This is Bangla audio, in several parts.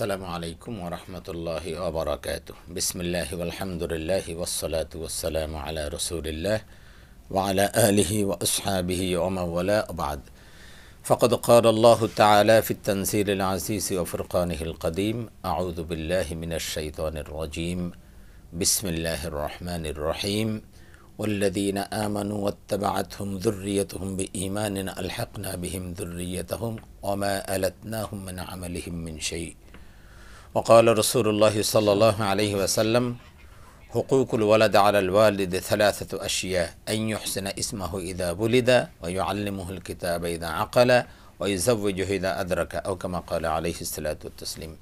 আসসালামু আলাইকুম ওয়া রাহমাতুল্লাহি ওয়া বারাকাতুহু। বিসমিল্লাহি ওয়াল হামদুলিল্লাহি ওয়াস সালাতু ওয়াস সালামু আলা রাসূলিল্লাহ ওয়া আলা আলিহি ওয়া আসহাবিহি ওয়া মান ওয়ালা বা'দ। ফাকাদ ক্বালা আল্লাহু তাআলা ফিত তানজিলিল আজিজ ওয়া ফুরকানিহিল কাদীম। আউযু বিল্লাহি মিনাশ শাইতানির রাজীম। বিসমিল্লাহির রহমানির রহিম। والذين آمنوا واتبعتهم ذريتهم بإيمان ألحقنا بهم ذريتهم وما ألتناهم من عملهم من شيء وقال رسول الله صلى الله عليه وسلم حقوق الولد على الوالد ثلاثة أشياء: أن يحسن اسمه إذا ولد ويعلمه الكتاب إذا عقل ويزوجه إذا أدرك أو كما قال عليه الصلاة والتسليم।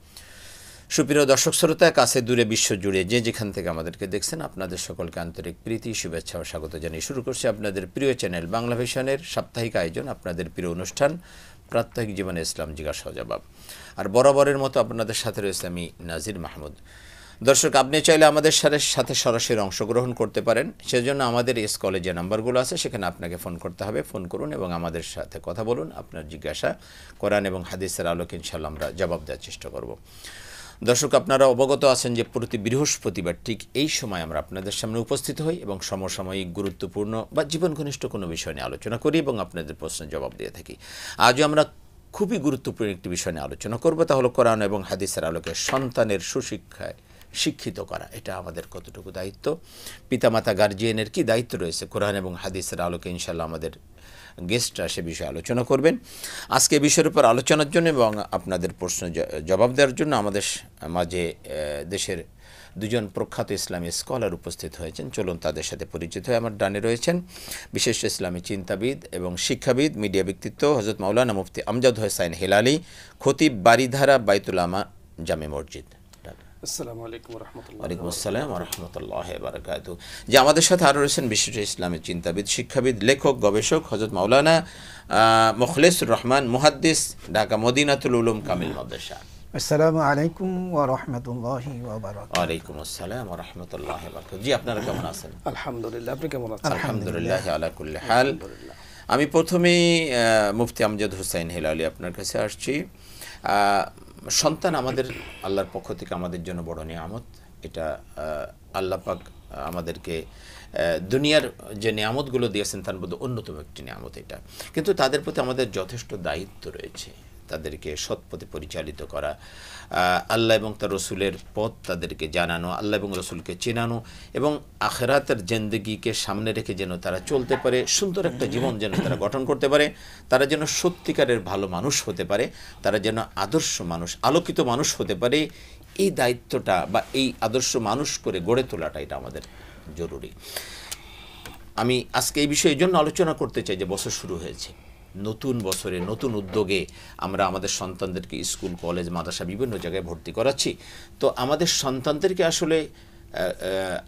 সুপ্রিয় দর্শক শ্রোতা, কাছে দূরে বিশ্ব জুড়ে যে যেখান থেকে আমাদেরকে দেখছেন, আপনাদের সকলকে আন্তরিক প্রীতি, শুভেচ্ছা ও স্বাগত জানিয়ে শুরু করছি আপনাদের প্রিয় চ্যানেল বাংলা ভিশনের সাপ্তাহিক আয়োজন, আপনাদের প্রিয় অনুষ্ঠান প্রাত্যহিক জীবনে ইসলাম জিজ্ঞাসা ও জবাব। আর বরাবরের মতো আপনাদের সাথে রয়েছে আমি নাজির মাহমুদ। দর্শক, আপনি চাইলে আমাদের সাথে সরাসরি অংশগ্রহণ করতে পারেন। সেজন্য আমাদের এস কলে যে নাম্বারগুলো আছে সেখানে আপনাকে ফোন করতে হবে। ফোন করুন এবং আমাদের সাথে কথা বলুন। আপনার জিজ্ঞাসা কোরআন এবং হাদিসের আলোকে ইনশাআল্লাহ আমরা জবাব দেওয়ার চেষ্টা করব। দর্শক, আপনারা অবগত আছেন যে প্রতি বৃহস্পতিবার ঠিক এই সময় আমরা আপনাদের সামনে উপস্থিত হই এবং সমসাময়িক গুরুত্বপূর্ণ বা জীবন ঘনিষ্ঠ কোনো বিষয় নিয়ে আলোচনা করি এবং আপনাদের প্রশ্নের জবাব দিয়ে থাকি। আজও আমরা খুবই গুরুত্বপূর্ণ একটি বিষয় নিয়ে আলোচনা করব, তা হলো কোরআন এবং হাদিসের আলোকে সন্তানের সুশিক্ষায় শিক্ষিত করা। এটা আমাদের কতটুকু দায়িত্ব, পিতামাতা গার্জিয়ানের কি দায়িত্ব রয়েছে, কোরআন এবং হাদিসের আলোকে ইনশাআল্লাহ আমাদের গেস্টরা সে বিষয়ে আলোচনা করবেন। আজকে বিষয়ের উপর আলোচনার জন্য এবং আপনাদের প্রশ্ন জবাব দেওয়ার জন্য আমাদের মাঝে দেশের দুজন প্রখ্যাত ইসলামী স্কলার উপস্থিত হয়েছেন। চলুন তাদের সাথে পরিচিত হয়ে। আমার ডানে রয়েছেন বিশিষ্ট ইসলামী চিন্তাবিদ এবং শিক্ষাবিদ, মিডিয়া ব্যক্তিত্ব হযরত মাওলানা মুফতি আমজাদ হোসাইন হেলালি, খতিব, বারিধারা বাইতুল আমা জামে মসজিদ। আসসালামু আলাইকুম ওয়া রাহমাতুল্লাহি ওয়া আলাইকুম আসসালাম ওয়া রাহমাতুল্লাহি ওয়া বারাকাতুহু। যে আমাদের সাথে আরও রয়েছেন বিশিষ্ট ইসলামী চিন্তাবিদ, শিক্ষাবিদ, লেখক, গবেষক হযরত মাওলানা মুখলিসুর রহমান মুহাদ্দিস, ঢাকা মদিনাতুল উলুম কামিল মাদ্রাসা। আসসালামু আলাইকুম ওয়া রাহমাতুল্লাহি ওয়া বারাকাতুহু। ওয়া আলাইকুম আসসালাম ওয়া রাহমাতুল্লাহি ওয়া বারাকাতুহু। জি, আপনারা কেমন আছেন? আলহামদুলিল্লাহ, আপনি কেমন আছেন? আলহামদুলিল্লাহ আলা কুল্লি হাল। আমি প্রথমেই মুফতি আমজাদ হোসাইন হেলালি আপনার কাছে আসছি। সন্তান আমাদের আল্লাহর পক্ষ থেকে আমাদের জন্য বড় নিয়ামত। এটা আল্লাহ পাক আমাদেরকে দুনিয়ার যে নিয়ামতগুলো দিয়েছেন তার মধ্যে অন্যতম একটি নিয়ামত এটা। কিন্তু তাদের প্রতি আমাদের যথেষ্ট দায়িত্ব রয়েছে, তাদেরকে সৎ পথে পরিচালিত করা, আল্লাহ এবং তার রসুলের পথ তাদেরকে জানানো, আল্লাহ এবং রসুলকে চেনানো এবং আখিরাতের জিন্দেগিকে সামনে রেখে যেন তারা চলতে পারে, সুন্দর একটা জীবন যেন তারা গঠন করতে পারে, তারা যেন সত্যিকারের ভালো মানুষ হতে পারে, তারা যেন আদর্শ মানুষ, আলোকিত মানুষ হতে পারে। এই দায়িত্বটা বা এই আদর্শ মানুষ করে গড়ে তোলাটা এটা আমাদের জরুরি। আমি আজকে এই বিষয়ে এই জন্য আলোচনা করতে চাই যে বছর শুরু হয়েছে, নতুন বছরে নতুন উদ্যোগে আমরা আমাদের সন্তানদেরকে স্কুল, কলেজ, মাদ্রাসা বিভিন্ন জায়গায় ভর্তি করাচ্ছি। তো আমাদের সন্তানদেরকে আসলে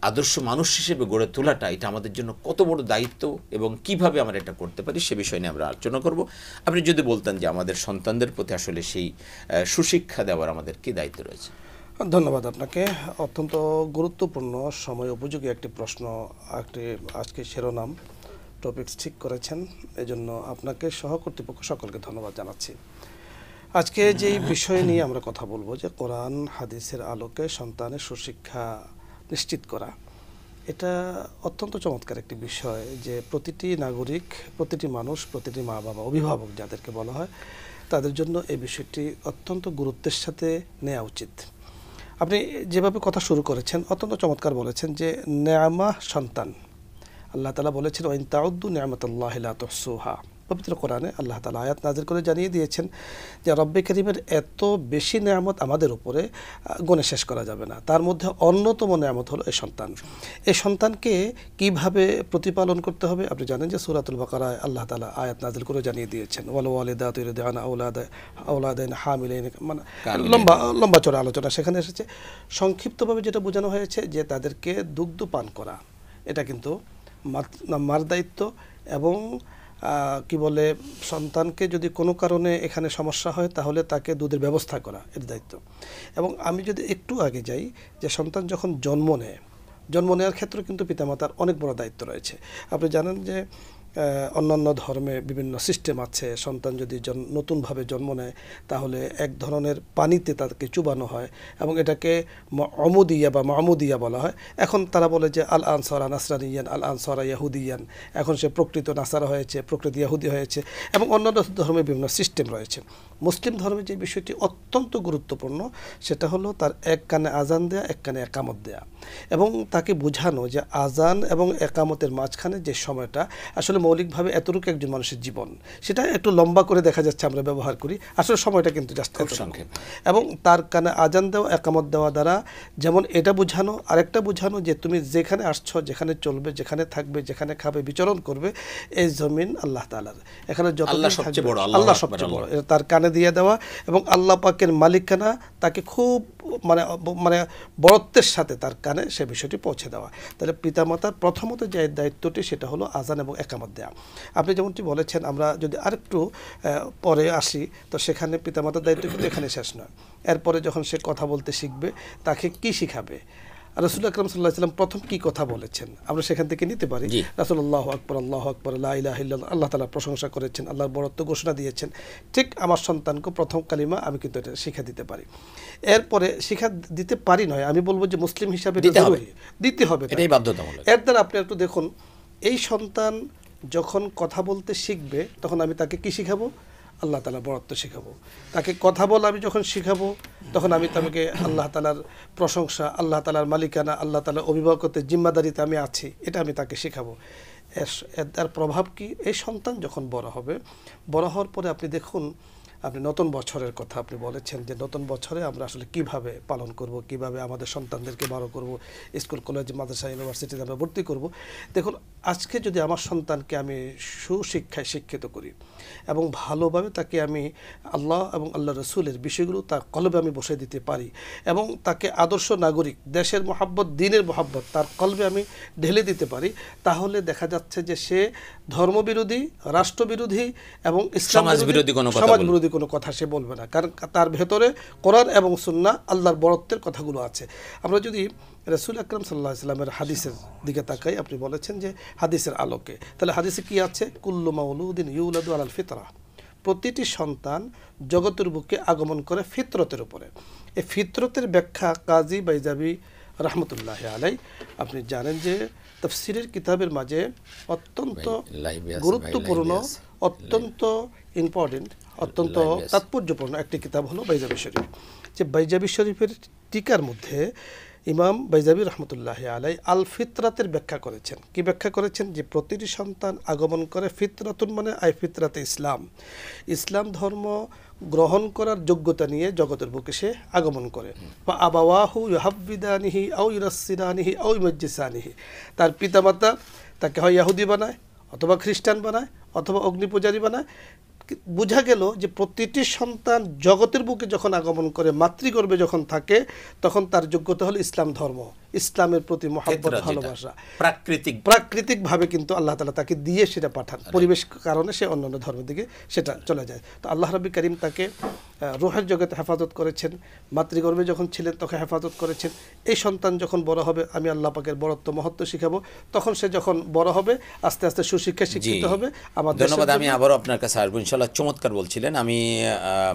আদর্শ মানুষ হিসেবে গড়ে তোলাটা এটা আমাদের জন্য কত বড় দায়িত্ব এবং কিভাবে আমরা এটা করতে পারি সে বিষয় নিয়ে আমরা আলোচনা করব। আপনি যদি বলতেন যে আমাদের সন্তানদের প্রতি আসলে সেই সুশিক্ষা দেওয়ার আমাদের কী দায়িত্ব রয়েছে? ধন্যবাদ আপনাকে। অত্যন্ত গুরুত্বপূর্ণ, সময় উপযোগী একটি প্রশ্ন, একটি আজকে শিরোনাম টপিকস ঠিক করেছেন। এজন্য আপনাকে সহ কর্তৃপক্ষ সকলকে ধন্যবাদ জানাচ্ছি। আজকে যেই বিষয় নিয়ে আমরা কথা বলবো যে কোরআন হাদিসের আলোকে সন্তানের সুশিক্ষা নিশ্চিত করা, এটা অত্যন্ত চমৎকার একটি বিষয় যে প্রতিটি নাগরিক, প্রতিটি মানুষ, প্রতিটি মা বাবা, অভিভাবক যাদেরকে বলা হয়, তাদের জন্য এই বিষয়টি অত্যন্ত গুরুত্বের সাথে নেওয়া উচিত। আপনি যেভাবে কথা শুরু করেছেন অত্যন্ত চমৎকার বলেছেন যে নেয়ামা সন্তান। আল্লাহ তাআলা বলেছেন ওয়া ইন তাউদ্দু নি'মাতাল্লাহি লা তুহসুহা। পবিত্র কোরআনে আল্লাহ তাআলা আয়াত নাযিল করে জানিয়ে দিয়েছেন যে রব্বে কারীমের এত বেশি নেয়ামত আমাদের উপরে গুণে শেষ করা যাবে না। তার মধ্যে অন্যতম নেয়ামত হলো এই সন্তান। এই সন্তানকে কিভাবে প্রতিপালন করতে হবে আপনি জানেন যে সূরাতুল বাকারায় আল্লাহ তাআলা আয়াত নাযিল করে জানিয়ে দিয়েছেন ওয়াল ওয়ালিদাতু ইরদি'না আওলাদান হামিলাইন, মানে লম্বা চড়া আলোচনা সেখানে এসেছে। সংক্ষিপ্তভাবে যেটা বোঝানো হয়েছে যে তাদেরকে দুগ্ধ পান করা, এটা কিন্তু মার দায়িত্ব এবং কি বলে, সন্তানকে যদি কোনো কারণে এখানে সমস্যা হয় তাহলে তাকে দুধের ব্যবস্থা করা এর দায়িত্ব। এবং আমি যদি একটু আগে যাই, যে সন্তান যখন জন্ম নেওয়ার ক্ষেত্রে কিন্তু পিতামাতার অনেক বড় দায়িত্ব রয়েছে। আপনি জানেন যে অন্যান্য ধর্মে বিভিন্ন সিস্টেম আছে। সন্তান যদি নতুনভাবে জন্ম নেয় তাহলে এক ধরনের পানিতে তাকে চুবানো হয় এবং এটাকে অমুদিয়া বা মাহমুদিয়া বলা হয়। এখন তারা বলে যে আল আনসারা নাসরানিয়ান, আল আনসারা ইয়াহুদিয়ান, এখন সে প্রকৃত নাসারা হয়েছে, প্রকৃত ইয়াহুদি হয়েছে এবং অন্যান্য ধর্মে বিভিন্ন সিস্টেম রয়েছে। মুসলিম ধর্মে যে বিষয়টি অত্যন্ত গুরুত্বপূর্ণ সেটা হলো তার এক কানে আজান দেয়া, এক কানে একামত দেয়া এবং তাকে বোঝানো যে আজান এবং একামতের মাঝখানে যে সময়টা আসলে মৌলিকভাবে এতটুকু একজন মানুষের জীবন, সেটা একটু লম্বা করে দেখা যাচ্ছে আমরা ব্যবহার করি, আসলে সময়টা কিন্তু জাস্ট সংক্ষেপ। এবং তার কানে আজান দেওয়া, একামত দেওয়া দ্বারা যেমন এটা বোঝানো, আরেকটা বোঝানো যে তুমি যেখানে আসছো, যেখানে চলবে, যেখানে থাকবে, যেখানে খাবে, বিচরণ করবে, এই জমিন আল্লাহ তাআলার, এখানে যত আল্লাহ সবচেয়ে বড়, তার কানে দিয়ে দেওয়া এবং আল্লাহ পাকের মালিকানা তাকে খুব মানে বড়ত্বের সাথে তার কানে সে বিষয়টি পৌঁছে দেওয়া। তাহলে পিতামাতার প্রথমত যে দায়িত্বটি সেটা হলো আজান এবং একামত দেওয়া। আপনি যেমনটি বলেছেন, আমরা যদি আরেকটু পরে আসি তো সেখানে পিতামাতার দায়িত্ব কিন্তু এখানে শেষ নয়। এরপরে যখন সে কথা বলতে শিখবে তাকে কি শিখাবে, রাসূল আকরাম সাল্লাল্লাহু আলাইহি ওয়াসাল্লাম প্রথম কি কথা বলেছেন আমরা সেখান থেকে নিতে পারি। রাসূল আল্লাহু আকবার, লা ইলাহা ইল্লাল্লাহ, আল্লাহ তাআলা প্রশংসা করেছেন, আল্লাহর বড়ত্ব ঘোষণা দিয়েছেন। ঠিক আমার সন্তানকে প্রথম কালিমা আমি কিন্তু এটা শিক্ষা দিতে পারি। এরপরে শিক্ষা দিতে পারি নয়, আমি বলবো যে মুসলিম হিসাবে দিতে হবে, এটাই বাধ্যতামূলক। এর দ্বারা আপনি একটু দেখুন, এই সন্তান যখন কথা বলতে শিখবে তখন আমি তাকে কি শিখাবো? আল্লাহ তাআলার বড়ত্ব শেখাবো। তাকে কথা বলা আমি যখন শিখাবো তখন আমি তাকে আল্লাহ তাআলার প্রশংসা, আল্লাহ তাআলার মালিকানা, আল্লাহ তাআলার অভিভাবকত্বের জিম্মাদারিতে আমি আছি, এটা আমি তাকে শেখাবো। এর প্রভাব কি? এই সন্তান যখন বড় হবে, বড় হওয়ার পরে আপনি দেখুন, আপনি নতুন বছরের কথা আপনি বলেছেন যে নতুন বছরে আমরা আসলে কিভাবে পালন করব, কিভাবে আমাদের সন্তানদেরকে বড় করব, স্কুল, কলেজ, মাদ্রাসা, ইউনিভার্সিটিতে আমরা ভর্তি করব। দেখুন, আজকে যদি আমার সন্তানকে আমি সুশিক্ষায় শিক্ষিত করি এবং ভালোভাবে তাকে আমি আল্লাহ এবং আল্লাহ রসুলের বিষয়গুলো তার কলবে আমি বসে দিতে পারি এবং তাকে আদর্শ নাগরিক, দেশের মহাব্বত, দিনের মহাব্বত তার কলবে আমি ঢেলে দিতে পারি, তাহলে দেখা যাচ্ছে যে সে ধর্মবিরোধী, রাষ্ট্রবিরোধী এবং সমাজবিরোধী কোনো কথা সে বলবে না, কারণ তার ভেতরে কোরআন এবং সুন্নাহ, আল্লাহর বড়ত্বের কথাগুলো আছে। আমরা যদি রাসূল আকরাম সাল্লাল্লাহু আলাইহি ওয়াসাল্লামের হাদিসের দিকে তাকাই, আপনি বলেছেন যে হাদিসের আলোকে, তাহলে হাদিসে কি আছে? কুল্লু মাউলুদিন ইউলাদু আলাল ফিতরা, প্রতিটি সন্তান জগতের বুকে আগমন করে ফিতরতের উপরে। এই ফিতরতের ব্যাখ্যা কাজী বাইজাবি রহমতুল্লাহ আলাই, আপনি জানেন যে তাফসিরের কিতাবের মাঝে অত্যন্ত গুরুত্বপূর্ণ, অত্যন্ত ইম্পর্টেন্ট, অত্যন্ত তাৎপর্যপূর্ণ একটি কিতাব হলো বাইজাবি শরীফ। যে বাইজাবি শরীফের টিকার মধ্যে ইমাম বাইজাবি রহমতুল্লাহ আলাই আল ফিতরাতের ব্যাখ্যা করেছেন। কি ব্যাখ্যা করেছেন? যে প্রতিটি সন্তান আগমন করে ফিতরাতুন মানে আই ফিতরাতে ইসলাম, ইসলাম ধর্ম গ্রহণ করার যোগ্যতা নিয়ে জগতের বুকে সে আগমন করে। বা আবাওয়াহু ইউহাব্বিদানিহি আও ইউরাসসিরানিহি আও ইউমাজ্জিসানিহি, তার পিতামাতা তাকে হয় ইহুদি বানায় অথবা খ্রিস্টান বানায় অথবা অগ্নিপূজারী বানায়। বোঝা গেল যে প্রতিটি সন্তান জগতের বুকে যখন আগমন করে, মাতৃগর্ভে যখন থাকে, তখন তার যোগ্যতা হলো ইসলাম ধর্ম, ইসলামের প্রতি মহব্বত, ভালোবাসা। প্রাকৃতিকভাবে কিন্তু আল্লাহ তাআলা তাকে দিয়ে সেটা পাঠান, পরিবেশ কারণে সে অন্যান্য ধর্মের দিকে সেটা চলে যায়। তো আল্লাহ রাব্বুল কারীম তাকে রূহের জগতে হেফাজত করেছেন, মাতৃগর্ভে যখন ছিলেন তখন হেফাজত করেছেন। এই সন্তান যখন বড় হবে, আমি আল্লাহ পাকের বড়ত্ব মহত্ব শিখাবো, তখন সে যখন বড় হবে আস্তে আস্তে সুশিক্ষা শিক্ষিত হবে। ধন্যবাদ। আমি আবারও আপনার কাছে আসবো ইনশাআল্লাহ। চমৎকার বলছিলেন। আমি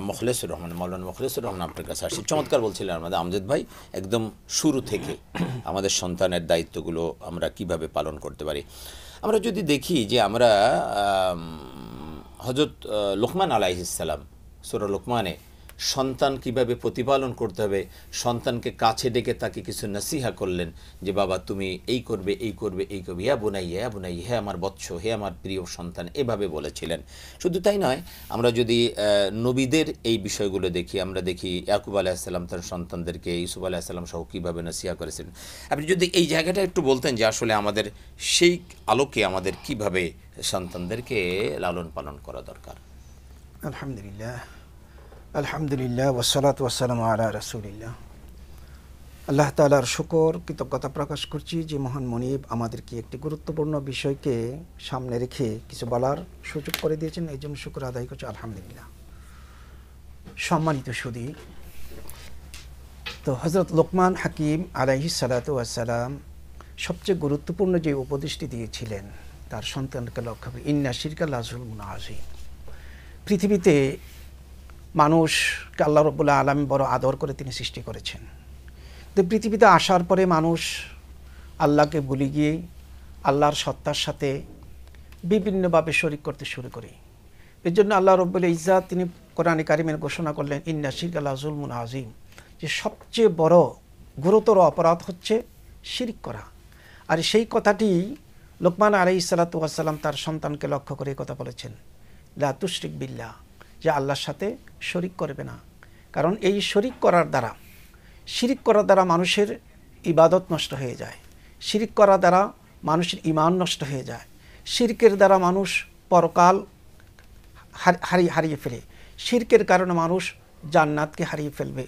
মুখলেসুর রহমান, মাওলানা মুখলেসুর রহমান আপনার কাছে আসছি। চমৎকার বলছিলেন আমাদের আমজাদ ভাই, একদম শুরু থেকে আমাদের সন্তানের দায়িত্বগুলো আমরা কিভাবে পালন করতে পারি। আমরা যদি দেখি যে আমরা হযরত লুকমান আলাইহিস সালাম, সূরা লুকমানে সন্তান কিভাবে প্রতিপালন করতে হবে, সন্তানকে কাছে ডেকে তাকে কিছু নসিহা করলেন যে বাবা তুমি এই করবে, এই করবে, এই করবে, ইয়া বুনাইয়া, ইয়া বুনাইয়া, হে আমার বৎস, হে আমার প্রিয় সন্তান, এভাবে বলেছিলেন। শুধু তাই নয়, আমরা যদি নবীদের এই বিষয়গুলো দেখি, আমরা দেখি ইয়াকুব আলাইহিস সালাম তার সন্তানদেরকে ইউসুফ আলাইহিস সালাম সহ কীভাবে নসিহা করেছেন। আপনি যদি এই জায়গাটা একটু বলতেন যে আসলে আমাদের সেই আলোকে আমাদের কিভাবে সন্তানদেরকে লালন পালন করা দরকার। আলহামদুলিল্লাহ ওয়াসসালাতু ওয়াসসালামু আলা রাসূলিল্লাহ। আল্লাহ তাআলার শুকর, কৃতজ্ঞতা প্রকাশ করছি যে মহান মনিব আমাদেরকে একটি গুরুত্বপূর্ণ বিষয়কে সামনে রেখে কিছু বলার সুযোগ করে দিয়েছেন, এই জন্য শুকর আদায় করছি আলহামদুলিল্লাহ। সম্মানিত সুধী, তো হযরত লোকমান হাকিম আলাইহিস সালাতু ওয়াসসালাম সবচেয়ে গুরুত্বপূর্ণ যে উপদেশটি দিয়েছিলেন তার সন্তানকে লক্ষ্য করে ইন্না শিরকা লাযুলমুন আযীম। পৃথিবীতে মানুষকে আল্লাহ রাব্বুল আলামিন বড় আদর করে তিনি সৃষ্টি করেছেন। তো পৃথিবীতে আসার পরে মানুষ আল্লাহকে ভুলে গিয়ে আল্লাহর সত্তার সাথে বিভিন্নভাবে শরীক করতে শুরু করে। এর জন্য আল্লাহ রাব্বুল ইজ্জাত তিনি কোরআনে কারিমে ঘোষণা করলেন ইন্না শিরকা লাযুলমুন আযীম, যে সবচেয়ে বড় গুরুতর অপরাধ হচ্ছে শিরক করা। আর সেই কথাটি লোকমান আলাইহিস সালাতু ওয়াস সালাম তার সন্তানকে লক্ষ্য করে এই কথা বলেছেন, লা তুশরিক বিল্লাহ, যে আল্লাহর সাথে শরিক করবে না। কারণ এই শরিক করার দ্বারা, শিরিক করার দ্বারা মানুষের ইবাদত নষ্ট হয়ে যায়, শিরিক করার দ্বারা মানুষের ঈমান নষ্ট হয়ে যায়, শিরকের দ্বারা মানুষ পরকাল হারিয়ে ফেলে, শিরকের কারণে মানুষ জান্নাতকে হারিয়ে ফেলবে।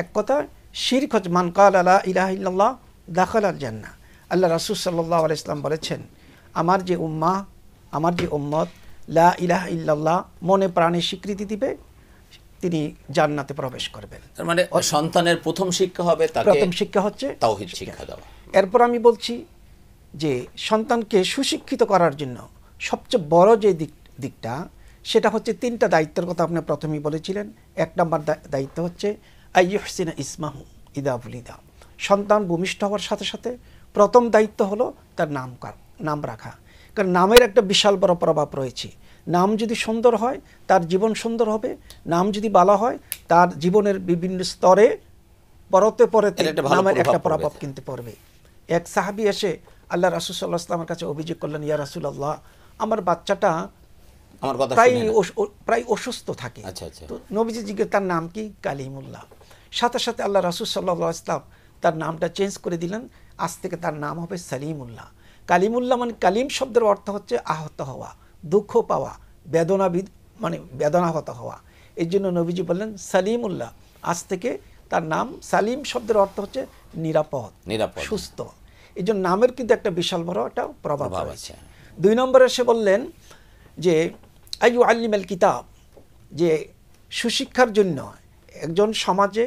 এক কথা শিরক হচ্ছে মান ক্বালা লা ইলাহা ইল্লাল্লাহ দাখালাল জান্নাহ। আল্লাহ রাসূল সাল্লাল্লাহু আলাইহি ওয়াসাল্লাম বলেছেন, আমার যে উম্মাহ, আমার যে উম্মত লা ইলাহা ইল্লাল্লাহ মনে প্রাণে স্বীকৃতি দিবে, তিনি জান্নাতে প্রবেশ করবেন। তার মানে সন্তানের প্রথম শিক্ষা হবে, তাকে প্রথম শিক্ষা হচ্ছে তাওহীদ শিক্ষা দেওয়া। এরপর আমি বলছি যে সন্তানকে সুশিক্ষিত করার জন্য সবচেয়ে বড় যে দিকটা, সেটা হচ্ছে তিনটা দায়িত্বের কথা আপনি প্রথমেই বলেছিলেন। এক নম্বর দায়িত্ব হচ্ছে আইয়ুহসিনা ইসমাহু ইদা বুলিদা। সন্তান ভূমিষ্ঠ হওয়ার সাথে সাথে প্রথম দায়িত্ব হলো তার নাম রাখা। কারণ নামের একটা বিশাল বড় প্রভাব রয়েছে। নাম যদি সুন্দর হয় তার জীবন সুন্দর হবে, নাম যদি ভালো হয় তার জীবনের বিভিন্ন স্তরে পরতে নামের একটা প্রভাব কিনতে পারবে। এক সাহাবী এসে আল্লাহ রাসূল সাল্লাল্লাহু আলাইহি ওয়াসাল্লামের কাছে অভিযোগ করলেন, ইয়া রাসূলুল্লাহ, আমার বাচ্চাটা প্রায় অসুস্থ থাকে। তো নবীজি জিজ্ঞেস, তার নাম কি? কালিমুল্লাহ। সাথে সাথে আল্লাহ রাসূল সাল্লাল্লাহু আলাইহি ওয়াসাল্লাম তার নামটা চেঞ্জ করে দিলেন, আজ থেকে তার নাম হবে সালিমুল্লাহ। কালিমুল্লাহ মানে কালিম শব্দের অর্থ হচ্ছে আহত হওয়া, দুঃখ পাওয়া, বেদনাহত হওয়া। এই জন্য নবীজি বললেন সালিমুল্লাহ, আজ থেকে তার নাম সালিম শব্দের অর্থ হচ্ছে নিরাপদ, সুস্থ। এই জন্য নামের কিন্তু একটা বিশাল বড় একটা প্রভাব আছে। 2 নম্বরে এসে বললেন যে আইয়ু আল্লিমাল কিতাব, যে সুশিক্ষার জন্য একজন সমাজে,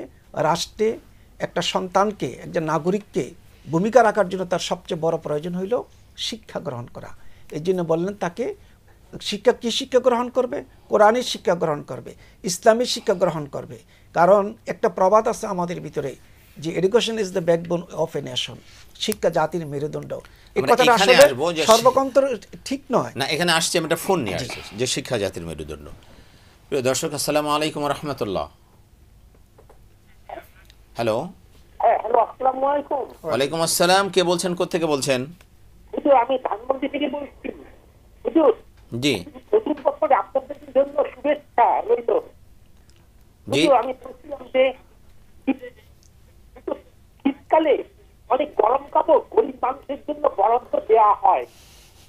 রাষ্ট্রে একটা সন্তানকে, একজন নাগরিককে ভূমিকা রাখার জন্য তার সবচেয়ে বড় প্রয়োজন হইল শিক্ষা গ্রহণ করা। এই জন্য বললেন তাকে শিক্ষা গ্রহণ করবে? কোরআনের শিক্ষা গ্রহণ করবে, ইসলামের শিক্ষা গ্রহণ করবে। কারণ একটা প্রবাদ আছে আমাদের ভিতরে যে education is the backbone of a nation, শিক্ষা জাতির মেরুদণ্ড। এই কথাটা আসলে সর্বকন্ত্র ঠিক নয় না। এখানে আসছে, আমি একটা ফোন নিয়ে আসছি, যে শিক্ষা জাতির মেরুদণ্ড। প্রিয় দর্শক, আসসালামু আলাইকুম ওয়া রাহমাতুল্লাহ। হ্যালো। হ্যালো, আসসালামু আলাইকুম। ওয়ালাইকুম আসসালাম। কে বলছেন, কোথা থেকে বলছেন? হুজুর, আমি ধানমন্ডি থেকে বলছি। হুজুর, জি, নতুন বছরে আপনাদের জন্য শুভেচ্ছা রইল। হুজুর, আমি বলছিলাম যে শীতকালে অনেক গরম কাপড় গরিব মানুষের জন্য বরাদ্দ দেওয়া হয়,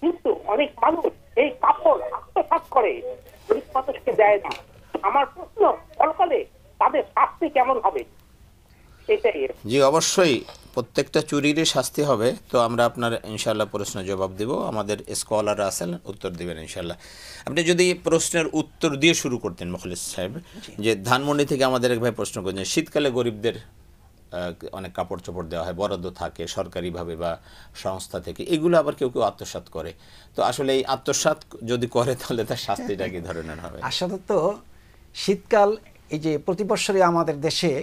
কিন্তু অনেক মানুষ এই কাপড় আত্মসাৎ করে, গরিব মানুষকে দেয় না। আমার প্রশ্ন, ফলকালে তাদের শাস্তি কেমন হবে? জি, অবশ্যই প্রত্যেকটা চুরিরই শাস্তি হবে। তো আমরা আপনার ইনশাআল্লাহ প্রশ্ন জবাব দেব, আমাদের স্কলাররা আছেন, উত্তর দেবেন ইনশাআল্লাহ। আপনি যদি প্রশ্নের উত্তর দিয়ে শুরু করতেন মুখলিস সাহেব, যে ধানমন্ডি থেকে আমাদের এক ভাই প্রশ্ন করছেন, শীতকালে গরিবদের অনেক কাপড় চোপড় দেওয়া হয়, বরাদ্দ থাকে সরকারিভাবে বা সংস্থা থেকে, এগুলো আবার কেউ কেউ আত্মসাৎ করে। তো আসলে এই আত্মসাৎ যদি করে তাহলে তার শাস্তিটা কি ধরনের হবে? আসলে তো শীতকাল, এই যে প্রতি বছরই আমাদের দেশে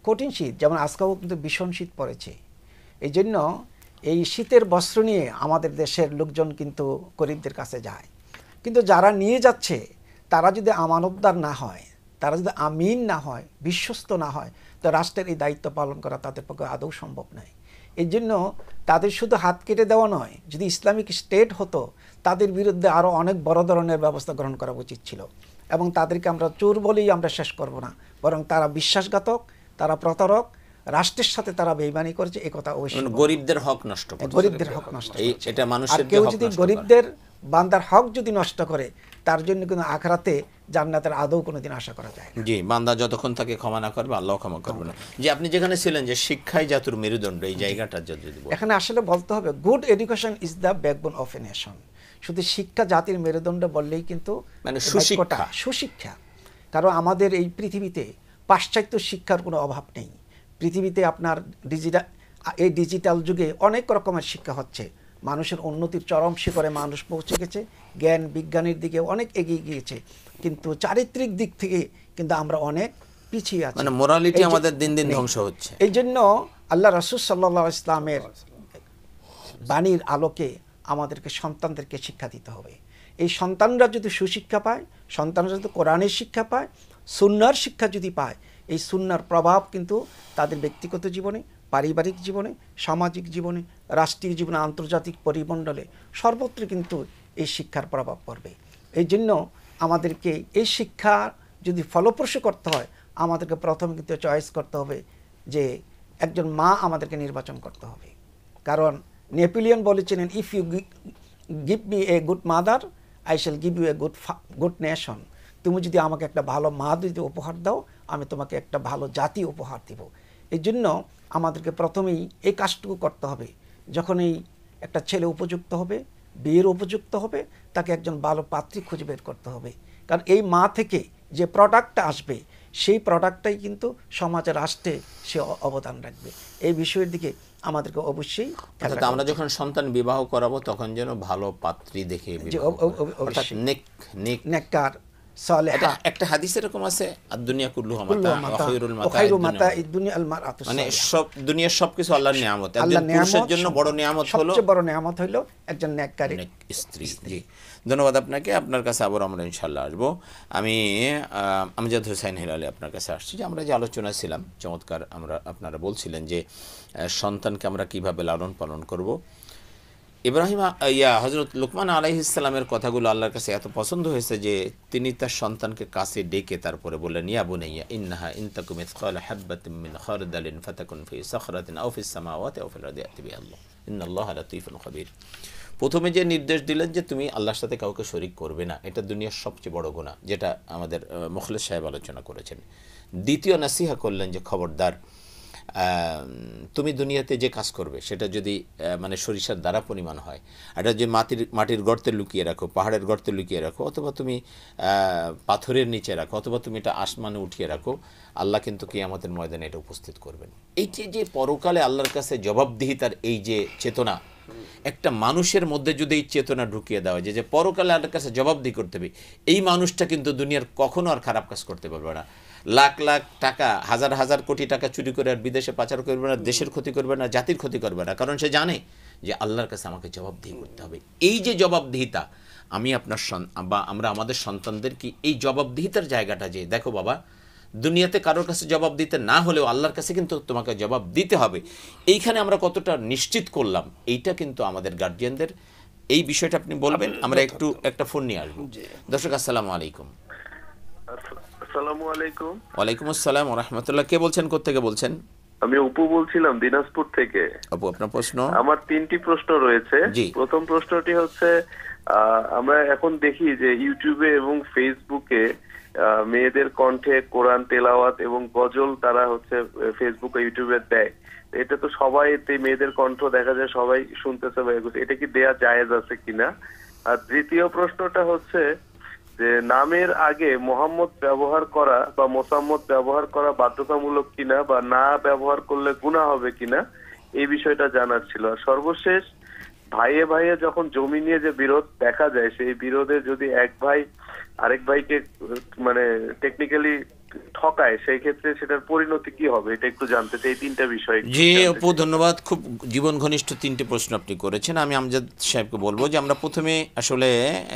কঠিন শীত, যেমন আজকেও কিন্তু ভীষণ শীত পড়েছে। এই জন্য এই শীতের বস্ত্র নিয়ে আমাদের দেশের লোকজন কিন্তু গরিবদের কাছে যায়। কিন্তু যারা নিয়ে যাচ্ছে তারা যদি আমানতদার না হয়, তারা যদি আমিন না হয়, বিশ্বস্ত না হয়, তো রাষ্ট্রের এই দায়িত্ব পালন করা তাদের পক্ষে আদৌ সম্ভব নয়। এই জন্য তাদের শুধু হাত কেটে দেওয়া নয়, যদি ইসলামিক স্টেট হতো তাদের বিরুদ্ধে আরও অনেক বড় ধরনের ব্যবস্থা গ্রহণ করা উচিত ছিল। এবং তাদেরকে আমরা চোর বলেই আমরা শেষ করব না, বরং তারা বিশ্বাসঘাতক, তারা প্রতারক, রাষ্ট্রের সাথে তারা বেইমানি করেছে, এই কথা অবশ্যই। গরিবদের হক নষ্ট করছে, গরিবদের হক নষ্ট, এটা মানুষের কেউ যদি গরিবদের বান্দার হক যদি নষ্ট করে, তার জন্য কিন্তু আখিরাতে জান্নাতের আদৌ কোনোদিন আশা করা যায় না। জি, বান্দা যতক্ষণ তাকে ক্ষমা না করবে আল্লাহ ক্ষমা করবে না। যে আপনি যেখানে ছিলেন যে শিক্ষাই জাতির মেরুদণ্ড, এই জায়গাটা যদি এখানে আসলে বলতে হবে good education is the backbone of a nation. শুধু শিক্ষা জাতির মেরুদণ্ড বললেই কিন্তু মানে সুশিক্ষা। কারণ আমাদের এই পৃথিবীতে পাশ্চাত্য শিক্ষার কোনো অভাব নেই। পৃথিবীতে আপনার ডিজিটাল যুগে অনেক রকমের শিক্ষা হচ্ছে, মানুষের উন্নতির চরম শিখরে মানুষ পৌঁছে গেছে, জ্ঞান বিজ্ঞানের দিকে অনেক এগিয়ে গিয়েছে, কিন্তু চারিত্রিক দিক থেকে কিন্তু আমরা অনেক পিছিয়ে আছি, মানে মোরালিটি আমাদের দিন দিন ধ্বংস হচ্ছে। এই জন্য আল্লাহ রাসূল সাল্লাল্লাহু আলাইহি ইসলামের বাণীর আলোকে আমাদেরকে সন্তানদেরকে শিক্ষা দিতে হবে। এই সন্তানরা যদি সুশিক্ষা পায়, সন্তানরা যদি কোরআনের শিক্ষা পায়, সুন্নাহর শিক্ষা যদি পায়, এই সুন্নাহর প্রভাব কিন্তু তাদের ব্যক্তিগত জীবনে, পারিবারিক জীবনে, সামাজিক জীবনে, রাষ্ট্রীয় জীবনে, আন্তর্জাতিক পরিমণ্ডলে সর্বত্র কিন্তু এই শিক্ষার প্রভাব পড়বে। এই জন্য আমাদেরকে এই শিক্ষা যদি ফলপ্রসূ করতে হয়, আমাদেরকে প্রথমে কিন্তু চয়েস করতে হবে যে একজন মা আমাদেরকে নির্বাচন করতে হবে। কারণ নেপোলিয়ন বলেছিলেন, if you give me a good mother I shall give you a good nation. তুমি যদি আমাকে একটা ভালো মা যদি উপহার দাও, আমি তোমাকে একটা ভালো জাতি উপহার দিব। এই জন্য আমাদেরকে প্রথমেই এই কাজটুকু করতে হবে। যখনই একটা ছেলে উপযুক্ত হবে, বিয়ের উপযুক্ত হবে, তাকে একজন ভালো পাত্রী খুঁজে বের করতে হবে। কারণ এই মা থেকে যে প্রোডাক্টটা আসবে, সেই প্রোডাক্টটাই কিন্তু সমাজে, রাষ্ট্রে সে অবদান রাখবে। এই বিষয়ের দিকে আমাদেরকে অবশ্যই আমরা যখন সন্তান বিবাহ করাবো তখন যেন ভালো পাত্রী দেখে নেককার সালেহা। একটা হাদিস এরকম আছে, আদ-দুনিয়া কুল্লুহা মাতা ওয়া খায়রু মাতা'id দুনিয়া আল মারআতু সালিহা, মানে সব দুনিয়ার সবকিছু আল্লাহর নিয়ামত। একজন পুরুষের জন্য বড় নিয়ামত হলো, সবচেয়ে বড় নিয়ামত হলো একজন নেককারী স্ত্রী। জি, ধন্যবাদ আপনাকে। আপনার কাছে আবার আমরা ইনশাআল্লাহ আসবো। আমি আমজাদ হোসেন হিলালি আপনার কাছে আসছি যে আমরা যে আলোচনা ছিলাম, চমৎকার আপনারা বলছিলেন যে সন্তানকে আমরা কিভাবে লালন পালন করব। হযরত লুকমান আলাইহিস সালামের কথাগুলো আল্লাহর কাছে এত পছন্দ হয়েছে যে তিনি তার সন্তানকে কাছে ডেকে তারপরে বললেন, ইয়া বুনাইয়া ইন্নাহা ইন তাকু মিসকালা হাববাতিন মিন খারদালিন ফাতাকুন ফি সাখরাতিন আও ফিস সামাওয়াতি আও ফিল আরদি ইয়াতি বিআল্লাহ ইন্নাল্লাহা লাতীফুন খাবীর। প্রথমে যে নির্দেশ দিলেন যে তুমি আল্লাহর সাথে কাউকে শরীক করবে না, এটা দুনিয়ার সবচেয়ে বড় গুনাহ, যেটা আমাদের মুখলেস সাহেব আলোচনা করেছেন। দ্বিতীয় নসিহা করলেন যে খবরদার, তুমি দুনিয়াতে যে কাজ করবে সেটা যদি মানে সরিষার দ্বারা পরিমাণ হয়, এটা যে মাটির গর্তে লুকিয়ে রাখো, পাহাড়ের গর্তে লুকিয়ে রাখো, অথবা তুমি পাথরের নিচে রাখো, অথবা তুমি এটা আসমানে উঠিয়ে রাখো, আল্লাহ কিন্তু কিয়ামতের ময়দানে এটা উপস্থিত করবেন। এইটি যে পরকালে আল্লাহর কাছে জবাবদিহিতার এই যে চেতনা, একটা মানুষের মধ্যে যদি এই চেতনা ঢুকিয়ে দেওয়া হয় যে পরকালে আল্লাহর কাছে জবাবদিহি করতে হবে, এই মানুষটা কিন্তু দুনিয়ার কখনো আর খারাপ কাজ করতে পারবে না। লাখ লাখ টাকা, হাজার হাজার কোটি টাকা চুরি করে আর বিদেশে পাচার করবে না, দেশের ক্ষতি করবে না, জাতির ক্ষতি করবে না, কারণ সে জানে যে আল্লাহর কাছে আমাকে জবাবদিহি করতে হবে। এই যে জবাবদিহিতা, আমি আপনার বা আমরা আমাদের সন্তানদেরকে এই জবাবদিহিতার জায়গাটা, যে দেখো বাবা, দুনিয়াতে কারোর কাছে জবাব দিতে না হলেও আল্লাহর কাছে কিন্তু তোমাকে জবাব দিতে হবে, এইখানে আমরা কতটা নিশ্চিত করলাম, এইটা কিন্তু আমাদের গার্জিয়ানদের, এই বিষয়টা আপনি বলবেন। আমরা একটা ফোন নিয়ে আসবো। দর্শক, আসসালামু আলাইকুম। আসসালামু আলাইকুম। ওয়ালাইকুম আসসালাম ওয়া রাহমাতুল্লাহ। কে বলছেন, কোত্থেকে বলছেন? আমি অপু বলছিলাম দিনাজপুর থেকে। আপু, আপনার প্রশ্ন? আমার 3টি প্রশ্ন রয়েছে। প্রথম প্রশ্নটি হচ্ছে, আমরা এখন দেখি যে ইউটিউবে এবং ফেসবুকে মেয়েদের কণ্ঠে কোরআন তেলাওয়াত এবং গজল তারা হচ্ছে ফেসবুক ও ইউটিউবে দেয়। এটা তো সবাই, মেয়েদের কণ্ঠ দেখা যায় সবাই শুনতেছে, এটা কি দেয়া জায়েজ আছে কিনা? আর দ্বিতীয় প্রশ্নটা হচ্ছে যে নামের আগে মোহাম্মদ ব্যবহার করা বা মোসাম্মদ ব্যবহার করা বাধ্যতামূলক কিনা, বা না ব্যবহার করলে গুনাহ হবে কিনা, এই বিষয়টা জানার ছিল। আর সর্বশেষ, ভাইয়ে ভাইয়ে যখন জমি নিয়ে যে বিরোধ দেখা যায়, সেই বিরোধে যদি এক ভাই আরেক ভাইকে মানে টেকনিক্যালি ঠকায়, সেই ক্ষেত্রে সেটার পরিণতি কি হবে, এটা একটু জানতে চাই। এই 3টা বিষয়। জি আপু, ধন্যবাদ। খুব জীবন ঘনিষ্ঠ 3টে প্রশ্ন আপনি করেছেন। আমি আমজাদ সাহেবকে বলবো যে আমরা প্রথমে আসলে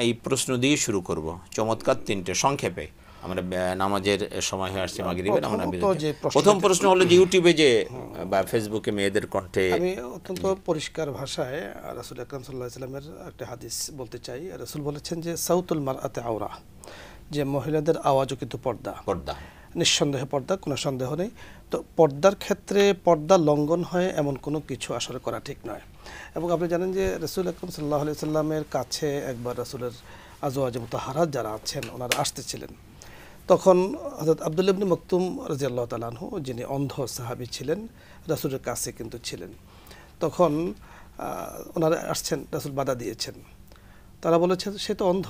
এই প্রশ্ন দিয়ে শুরু করব। চমৎকার 3টে, সংক্ষেপে, আমরা নামাজের সময় হয়ে আসছে, মাগরিবের। আমরা প্রথম প্রশ্ন হলো যে ইউটিউবে যে বা ফেসবুকে মেয়েদের কণ্ঠে, আমি অত্যন্ত পরিষ্কার ভাষায় রাসূল আকরাম সাল্লাল্লাহু আলাইহি ওয়াসাল্লামের একটা হাদিস বলতে চাই। রাসূল বলেছেন যে সাউতুল মারআতি আওরা, যে মহিলাদের আওয়াজও কিন্তু পর্দা। নিঃসন্দেহে পর্দা, কোনো সন্দেহ নেই। তো পর্দার ক্ষেত্রে পর্দা লঙ্ঘন হয় এমন কোনো কিছু আসলে করা ঠিক নয়। এবং আপনি জানেন যে রাসূল আকরাম সাল্লাল্লাহু আলাইহি ওয়াসাল্লামের কাছে একবার রাসূলের আজওয়াজে মুতাহহারাত যারা আছেন ওনারা আসতেছিলেন। তখন হযরত আব্দুল্লাহ ইবনে মাকতুম রাদিয়াল্লাহু তাআলা আনহু, যিনি অন্ধ সাহাবী ছিলেন, রাসূলের কাছে কিন্তু ছিলেন। তখন ওনারা আসছেন, রাসূল বাধা দিয়েছেন। তারা বলেছেন সে তো অন্ধ,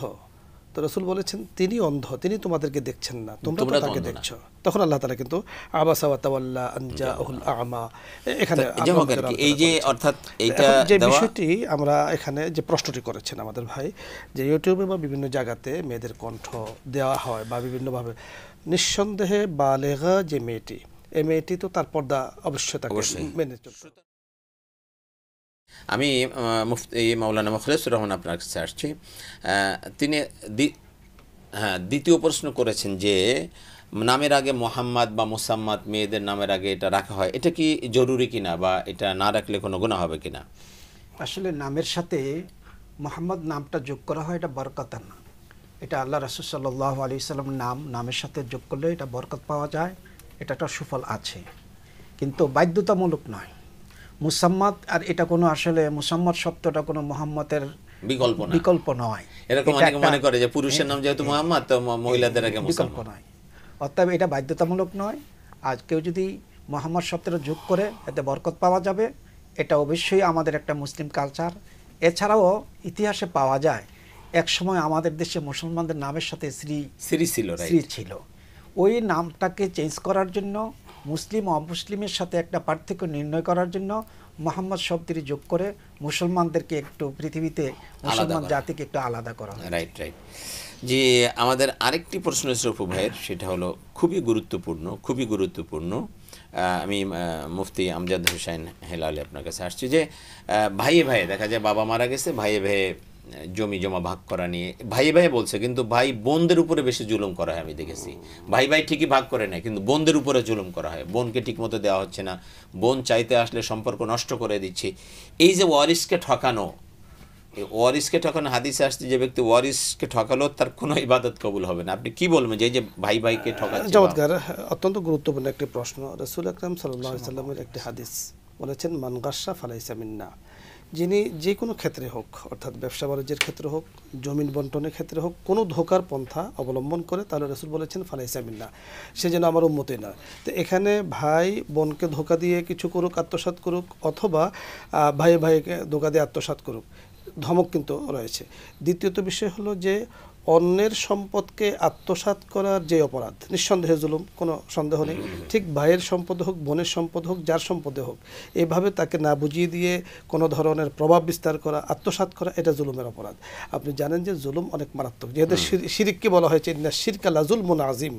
তো তো রাসূল বলেছেন তিনি অন্ধ, তিনি তোমাদেরকে দেখছেন না, তোমরা তো তাকে দেখছো। তখন আল্লাহ তাআলা কিন্তু আবাসা ওয়া তাওয়াল্লা আন জাআহুল আ'মা, এখানে এই যে অর্থাৎ এইটা যে বিষয়টি আমরা এখানে যে প্রশ্নটি করেছেন আমাদের ভাই, যে ইউটিউবে বা বিভিন্ন জায়গাতে মেয়েদের কণ্ঠ দেওয়া হয় বা বিভিন্নভাবে, নিঃসন্দেহে বালেগা যে মেয়েটি, এই মেয়েটি তো তার পর্দা অবশ্যই তাকে মেনে চলতে। আমি মুফতি মাওলানা মুখলেসুর রহমান আপনার কাছে আসছি। তিনি দ্বিতীয় প্রশ্ন করেছেন যে নামের আগে মোহাম্মদ বা মুসাম্মাদ, মেয়েদের নামের আগে এটা রাখা হয়, এটা কি জরুরি কিনা বা এটা না রাখলে কোনো গুনাহ হবে কিনা? আসলে নামের সাথে মোহাম্মদ নামটা যোগ করা হয়, এটা বরকত না। এটা আল্লাহ রাসূল সাল্লাল্লাহু আলাইহি সাল্লাম নামের সাথে যোগ করলে এটা বরকত পাওয়া যায়, এটা একটা সুফল আছে, কিন্তু বাধ্যতামূলক নয়। মুসাম্মাদ, আর এটা কোনো আসলে মুসাম্মাদ শব্দটা কোনো মুহাম্মাদের বিকল্প নয়। এরকম অনেকে মনে করে যে পুরুষের নাম যেহেতু মুহাম্মদ তো মহিলাদের আগে বিকল্প নয়, অতএব এটা বাধ্যতামূলক নয়। আজ কেউ যদি মুহাম্মদ শব্দটা যোগ করে এতে বরকত পাওয়া যাবে, এটা অবশ্যই আমাদের একটা মুসলিম কালচার। এছাড়াও ইতিহাসে পাওয়া যায় এক সময় আমাদের দেশে মুসলমানদের নামের সাথে শ্রী ছিল। ওই নামটাকে চেঞ্জ করার জন্য, মুসলিম ও অমুসলিমের সাথে একটা পার্থক্য নির্ণয় করার জন্য মোহাম্মদ শব্দটি যোগ করে মুসলমানদেরকে একটু পৃথিবীতে মুসলমান জাতিকে একটু আলাদা করা হয়। রাইট। যে আমাদের আরেকটি প্রশ্ন রফু ভাইয়ের, সেটা হলো খুবই গুরুত্বপূর্ণ। আমি মুফতি আমজাদ হোসেন হেলালি আপনার কাছে আসছি যে ভাইয়ে ভাইয়ে দেখা যায় বাবা মারা গেছে, ভাইয়ে ভাইয়ে জমি জমা ভাগ করা নিয়ে ভাই বলছে, কিন্তু ভাই বোনদের উপরে বেশি জুলুম করা হয়। আমি দেখেছি ভাই ঠিকই ভাগ করে নেয়, কিন্তু বোনদের উপরে জুলুম করা হয়। বোনকে ঠিক মতো দেওয়া হচ্ছে না, বোন চাইতে আসলে সম্পর্ক নষ্ট করে দিচ্ছে। এই যে ওয়ারিসকে ঠকানো, হাদিসে আসছে যে ব্যক্তি ওয়ারিসকে ঠকালো তার কোনো ইবাদত কবুল হবে না। আপনি কি বলবেন যে এই যে ভাইকে ঠকাচ্ছে? চমৎকার, অত্যন্ত গুরুত্বপূর্ণ একটি প্রশ্ন। রাসূল আকরাম সাল্লাল্লাহু আলাইহি ওয়াসাল্লামের একটি হাদিস বলেছেন, মান গাশশা ফালাইসা মিন্না। যিনি যে কোনো ক্ষেত্রে হোক, অর্থাৎ ব্যবসা বাণিজ্যের ক্ষেত্রে হোক, জমিন বন্টনের ক্ষেত্রে হোক, কোনো ধোকার পন্থা অবলম্বন করে, তাহলে রাসূল বলেছেন ফালাইসা মিন্না, সে যেন আমার উম্মতই না। তো এখানে ভাই বোনকে ধোকা দিয়ে কিছু করুক, আত্মসাৎ করুক, অথবা ভাইকে ধোকা দিয়ে আত্মসাৎ করুক, ধমক কিন্তু রয়েছে। দ্বিতীয়ত বিষয় হলো যে অন্যের সম্পদকে আত্মসাৎ করার যে অপরাধ, নিঃসন্দেহে জুলুম, কোনো সন্দেহ নেই। ঠিক ভাইয়ের সম্পদ হোক, বোনের সম্পদ হোক, যার সম্পদে হোক, এইভাবে তাকে না বুঝিয়ে দিয়ে কোনো ধরনের প্রভাব বিস্তার করা, আত্মসাৎ করা, এটা জুলুমের অপরাধ। আপনি জানেন যে জুলুম অনেক মারাত্মক, যেহেতু শিরককে বলা হয়েছে ইন্না শিরকা লা যুলমুন আযীম।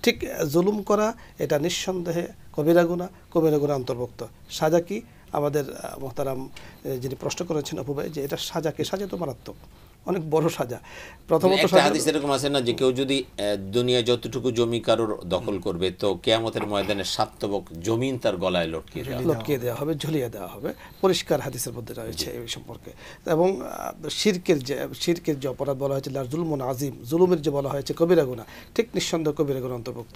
ঠিক জুলুম করা এটা নিঃসন্দেহে কবিরা গুনাহ অন্তর্ভুক্ত। সাজা কি? আমাদের মোহতারাম যিনি প্রশ্ন করেছেন অপু ভাই, যে এটা সাজা তো মারাত্মক, অনেক বড় সাজা। প্রথমত হাদিস এরকম আছে না যে কেউ যদি দুনিয়া যতটুকু জমি কারোর দখল করবে তো কিয়ামতের ময়দানে 7 তবক জমিন তার গলায় লটকিয়ে দেওয়া হবে, ঝুলিয়ে দেওয়া হবে। পরিষ্কার হাদিসের মধ্যে রয়েছে এই সম্পর্কে। এবং শিরকের যে অপরাধ বলা হয়েছে লা যুলমুন আযীম, জুলুমের যে বলা হয়েছে কবিরা গুনাহ, ঠিক নিঃসন্দেহ কবিরা গুনাহ অন্তর্ভুক্ত।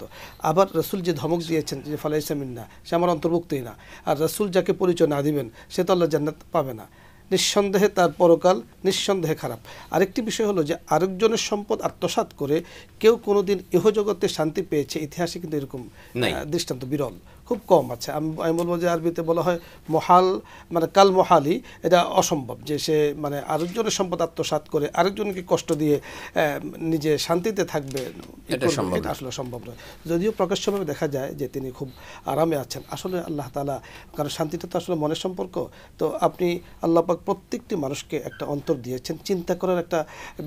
আবার রাসূল যে ধমক দিয়েছেন যে ফালাইসা মিন্না, সে আমার অন্তর্ভুক্তই না। আর রাসূল যাকে পরিচয় না দিবেন সে তো আল্লাহ জান্নাত পাবে না, নিঃসন্দেহে তার পরকাল নিঃসন্দেহে খারাপ। আরেকটি বিষয় হলো যে আরেকজনের সম্পদ আত্মসাৎ করে কেউ কোনোদিন ইহজগতে শান্তি পেয়েছে, ইতিহাসে কিন্তু এরকম দৃষ্টান্ত বিরল, খুব কম আছে। আমি বলবো যে আরবিতে বলা হয় মহাল, মানে কাল মহালি, এটা অসম্ভব যে সে মানে আরেকজনের সম্পদ আত্মসাৎ করে আরেকজনকে কষ্ট দিয়ে নিজে শান্তিতে থাকবে, এটা আসলে সম্ভব নয়। যদিও প্রকাশ্যভাবে দেখা যায় যে তিনি খুব আরামে আছেন, আসলে আল্লাহ তাআলা, কারণ শান্তিটা তো আসলে মনের সম্পর্ক। তো আপনি আল্লাহ পাক প্রত্যেকটি মানুষকে একটা অন্তর দিয়েছেন, চিন্তা করার একটা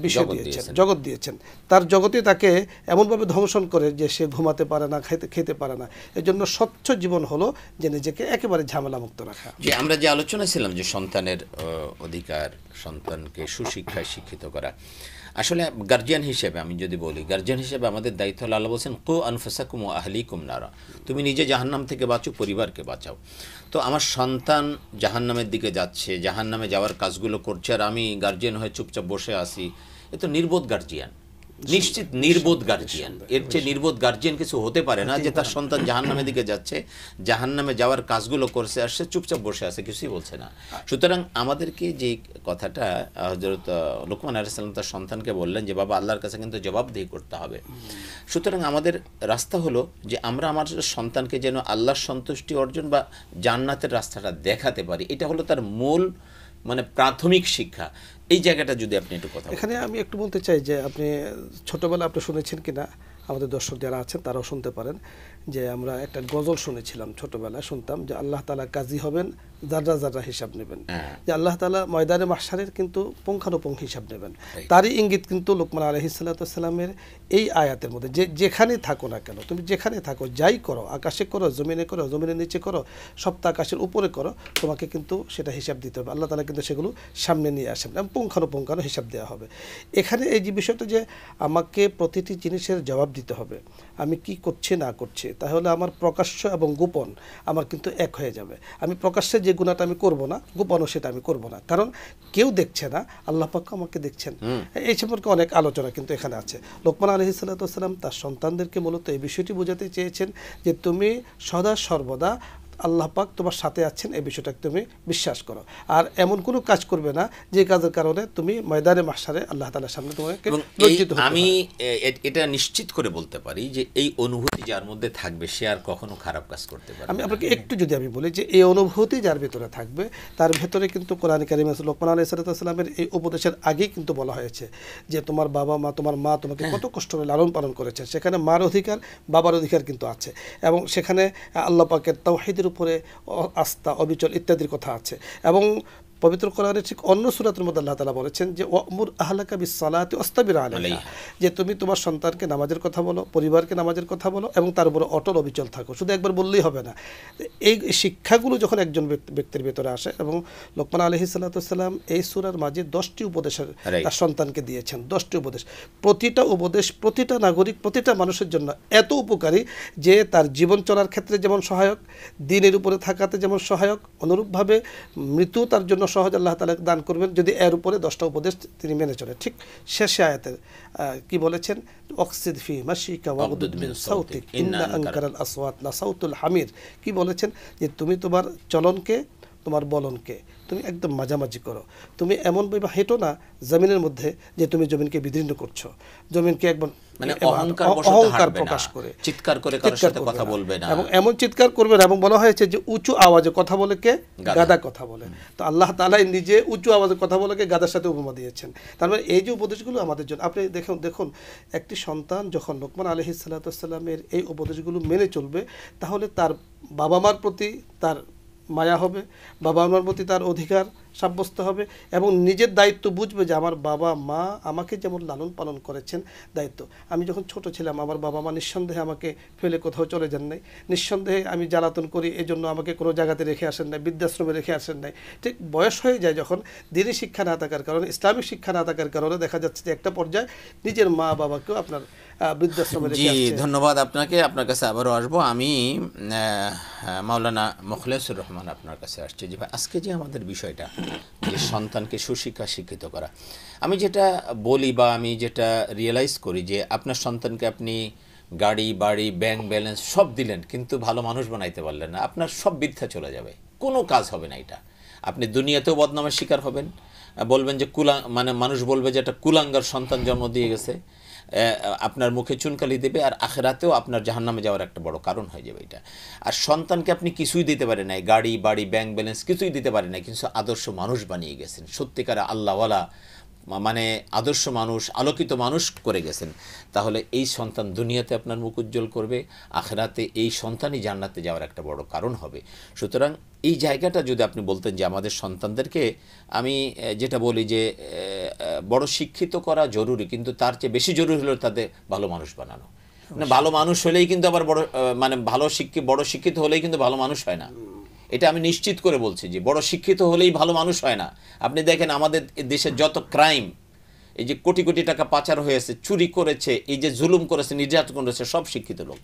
বিষয় দিয়েছেন, জগৎ দিয়েছেন। তার জগতে তাকে এমনভাবে ধ্বংসন করে যে সে ঘুমাতে পারে না, খেতে পারে না। এর জন্য স্বচ্ছ জীবন হলো যে নিজেকে একেবারে ঝামেলা মুক্ত রাখা। যে আমরা যে আলোচনা ছিলাম যে সন্তানের অধিকার, সন্তানকে সুশিক্ষায় শিক্ষিত করা, আসলে গার্জিয়ান হিসেবে আমি যদি বলি, গার্জিয়ান হিসেবে আমাদের দায়িত্ব হলো, আল্লাহ বলছেন কু আনফুসাকুম ওয়া আহলিকুম নারা, তুমি নিজে জাহান্নাম থেকে বাঁচো, পরিবারকে বাঁচাও। তো আমার সন্তান জাহান্নামের দিকে যাচ্ছে, জাহান্নামে যাওয়ার কাজগুলো করছে, আর আমি গার্জিয়ান হয়ে চুপচাপ বসে আছি, এ তো নির্বোধ গার্জিয়ান, নিশ্চিত নির্বোধ গার্জিয়ান। এর চেয়ে নির্বোধ গার্জিয়ান কিছু হতে পারে না যে তার সন্তান জাহান্নামের দিকে যাচ্ছে, জাহান্নামে যাওয়ার কাজগুলো করছে, আর সে চুপচাপ বসে আছে, কিছুই বলছে না। সুতরাং আমাদেরকে যে কথাটা হযরত লুকমান আলাইহিস সালাম তার সন্তানকে বললেন যে বাবা, আল্লাহর কাছে কিন্তু জবাবদিহি করতে হবে। সুতরাং আমাদের রাস্তা হলো যে আমরা আমার সন্তানকে যেন আল্লাহর সন্তুষ্টি অর্জন বা জান্নাতের রাস্তাটা দেখাতে পারি, এটা হলো তার মূল মানে প্রাথমিক শিক্ষা। এই জায়গাটা যদি আপনি একটু কথা এখানে আমি একটু বলতে চাই যে আপনি ছোটবেলা আপনি শুনেছেন কিনা, আমাদের দর্শক যারা আছেন তারাও শুনতে পারেন, যে আমরা একটা গজল শুনেছিলাম ছোটবেলায়, শুনতাম যে আল্লাহ তাআলা কাজী হবেন, যাররা যাররা হিসাব নেবেন, যে আল্লাহ তাআলা ময়দানে মাহশারের কিন্তু পুঙ্খানুপুঙ্খ হিসাব নেবেন। তারই ইঙ্গিত কিন্তু লোকমান আলাইহিস সালাতু সালামের এই আয়াতের মধ্যে, যে যেখানে থাকো না কেন, তুমি যেখানে থাকো, যাই করো, আকাশে করো, জমিনে করো, জমিনের নিচে করো, সপ্তাহ আকাশের উপরে করো, তোমাকে কিন্তু সেটা হিসাব দিতে হবে। আল্লাহ তাআলা কিন্তু সেগুলো সামনে নিয়ে আসেন এবং পুঙ্খানুপুঙ্খানু হিসাব দেওয়া হবে। এখানে এই যে বিষয়টা, যে আমাকে প্রতিটি জিনিসের জবাব দিতে হবে, আমি কি করছি না করছি, তাহলে আমার প্রকাশ্য এবং গোপন আমার কিন্তু এক হয়ে যাবে। আমি প্রকাশ্যে যে গুণাটা আমি করব না, গোপনও সেটা আমি করব না, কারণ কেউ দেখছে না, আল্লাহ পাক আমাকে দেখছেন। এই সম্পর্কে অনেক আলোচনা কিন্তু এখানে আছে। লোকমান আলাইহিস সালাতু ওয়াসসালাম তার সন্তানদেরকে মূলত এই বিষয়টি বোঝাতে চেয়েছেন যে তুমি সদা সর্বদা আল্লাহ পাক তোমার সাথে আছেন, এই বিষয়টাকে তুমি বিশ্বাস করো, আর এমন কোনো কাজ করবে না যে কাজের কারণে তুমি ময়দানে মাহশারে আল্লাহ তাআলার সামনে তোমাকে লজ্জিত হতে হবে। আমি এটা নিশ্চিত করে বলতে পারি যে এই অনুভূতি যার মধ্যে থাকবে সে আর কখনো খারাপ কাজ করতে পারবে না। আমি আপনাকে একটু যদি আমি বলি যে এই অনুভূতি যার ভিতরে থাকবে, তার ভেতরে কিন্তু কোরআন কারীমে লোকমান আলাইহিস সালামের এই উপদেশের আগেই কিন্তু বলা হয়েছে যে তোমার বাবা মা, তোমার মা তোমাকে কত কষ্ট করে লালন পালন করেছে, সেখানে মার অধিকার, বাবার অধিকার কিন্তু আছে, এবং সেখানে আল্লাহ পাকের তাওহীদের উপরে আস্থা, অবিচল ইত্যাদির কথা আছে। এবং পবিত্র কোরআনের ঠিক অন্য সূরাতের মধ্যে আল্লাহ তাআলা বলেছেন যে ওয়ামুর আহলাকা বিস-সালাতি ওয়াসতাবির আলাইহা, যে তুমি তোমার সন্তানকে নামাজের কথা বলো, পরিবারকে নামাজের কথা বলো, এবং তার উপরে অটল অবিচল থাকো। শুধু একবার বললেই হবে না, এই শিক্ষাগুলো যখন একজন ব্যক্তির ভেতরে আসে, এবং লোকমান আলাইহিস সালাতু ওয়াসসালাম এই সূরার মাঝে 10টি উপদেশের তার সন্তানকে দিয়েছেন। 10টি উপদেশ, প্রতিটা উপদেশ প্রতিটা নাগরিক, প্রতিটা মানুষের জন্য এত উপকারী যে তার জীবন চলার ক্ষেত্রে যেমন সহায়ক, দিনের উপরে থাকাতে যেমন সহায়ক, অনুরূপভাবে মৃত্যু তার জন্য সহজ আল্লাহ তাআলা দান করবেন যদি এর উপরে 10টা উপদেশ তিনি মেনে চলে। ঠিক শেষে আয়াতের কি বলেছেন, অকসিদ ফি মাশিকা ওয়াগদুদ মিন সাউতিক ইন্না আনকারাল আসওয়াত লা সাউতুল হামির। কি বলেছেন, যে তুমি তোমার চলনকে, তোমার বলনকে তুমি একদম মাঝামাঝি করো, তুমি এমনভাবে হেঁটো না জমিনের মধ্যে যে তুমি জমিনকে বিদীর্ণ করছো, জমিনকে একবার মানে অহংকার প্রকাশ করে চিৎকার করে কারোর সাথে কথা বলবে না, এবং এমন চিৎকার করবে না। এবং বলা হয়েছে যে উঁচু আওয়াজে কথা বলে কে, গাদা কথা বলে। তো আল্লাহ তাআলাই নিজে উঁচু আওয়াজে কথা বলে কে গাদার সাথে উপমা দিয়েছেন। তার মানে এই যে উপদেশগুলো আমাদের জন্য, আপনি দেখুন একটি সন্তান যখন লোকমান আলাইহিস সালাতু ওয়াসসালামের এই উপদেশগুলো মেনে চলবে, তাহলে তার বাবা মার প্রতি তার মায়া হবে, বাবা মার প্রতি তার অধিকার সাব্যস্ত হবে, এবং নিজের দায়িত্ব বুঝবে যে আমার বাবা মা আমাকে যেমন লালন পালন করেছেন, দায়িত্ব। আমি যখন ছোট ছিলাম আমার বাবা মা নিঃসন্দেহে আমাকে ফেলে কোথাও চলে যান নাই, নিঃসন্দেহে আমি জ্বালাতন করি এই জন্য আমাকে কোনো জায়গাতে রেখে আসেন নাই, বৃদ্ধাশ্রমে রেখে আসেন নাই। ঠিক বয়স হয়ে যায় যখন, দিনী শিক্ষা না থাকার কারণে, ইসলামিক শিক্ষা না থাকার কারণে দেখা যাচ্ছে যে একটা পর্যায়ে নিজের মা বাবাকেও আপনার বৃদ্ধাশ্রমে রেখে আসছে। জি, ধন্যবাদ আপনাকে। আপনার কাছে আবারও আসবো। আমি মাওলানা মুখলেসুর রহমান আপনার কাছে আসছি। যে ভাই, আজকে যে আমাদের বিষয়টা যে সন্তানকে সুশিক্ষা শিক্ষিত করা, আমি যেটা বলি বা আমি যেটা রিয়েলাইজ করি যে আপনার সন্তানকে আপনি গাড়ি, বাড়ি, ব্যাংক ব্যালেন্স সব দিলেন, কিন্তু ভালো মানুষ বানাইতে পারলেন না, আপনার সব বৃথা চলে যাবে, কোনো কাজ হবে না। এটা আপনি দুনিয়াতেও বদনামের শিকার হবেন, বলবেন যে মানে মানুষ বলবে যে একটা কুলাঙ্গার সন্তান জন্ম দিয়ে গেছে, আপনার মুখে চুনকালি দেবে, আর আখিরাতেও আপনার জাহান্নামে যাওয়ার একটা বড় কারণ হয়ে যাবে এটা। আর সন্তানকে আপনি কিছুই দিতে পারেন নাই, গাড়ি, বাড়ি, ব্যাংক ব্যালেন্স কিছুই দিতে পারেন নাই, কিন্তু আদর্শ মানুষ বানিয়ে গেছেন, সত্যিকারে আল্লাহওয়ালা, মানে আদর্শ মানুষ, আলোকিত মানুষ করে গেছেন। তাহলে এই সন্তান দুনিয়াতে আপনার মুখ উজ্জ্বল করবে, আখিরাতে এই সন্তানই জান্নাতে যাওয়ার একটা বড় কারণ হবে। সুতরাং এই জায়গাটা যদি আপনি বলতেন যে আমাদের সন্তানদেরকে, আমি যেটা বলি যে বড় শিক্ষিত করা জরুরি, কিন্তু তার চেয়ে বেশি জরুরি হলো তাদের ভালো মানুষ বানানো। মানে ভালো মানুষ হলেই কিন্তু আবার মানে বড় শিক্ষিত হলেই কিন্তু ভালো মানুষ হয় না। এটা আমি নিশ্চিত করে বলছি যে বড় শিক্ষিত হলেই ভালো মানুষ হয় না। আপনি দেখেন আমাদের দেশের যত ক্রাইম, এই যে কোটি কোটি টাকা পাচার হয়েছে, চুরি করেছে, এই যে জুলুম করেছে, নির্যাতন করেছে, সব শিক্ষিত লোক।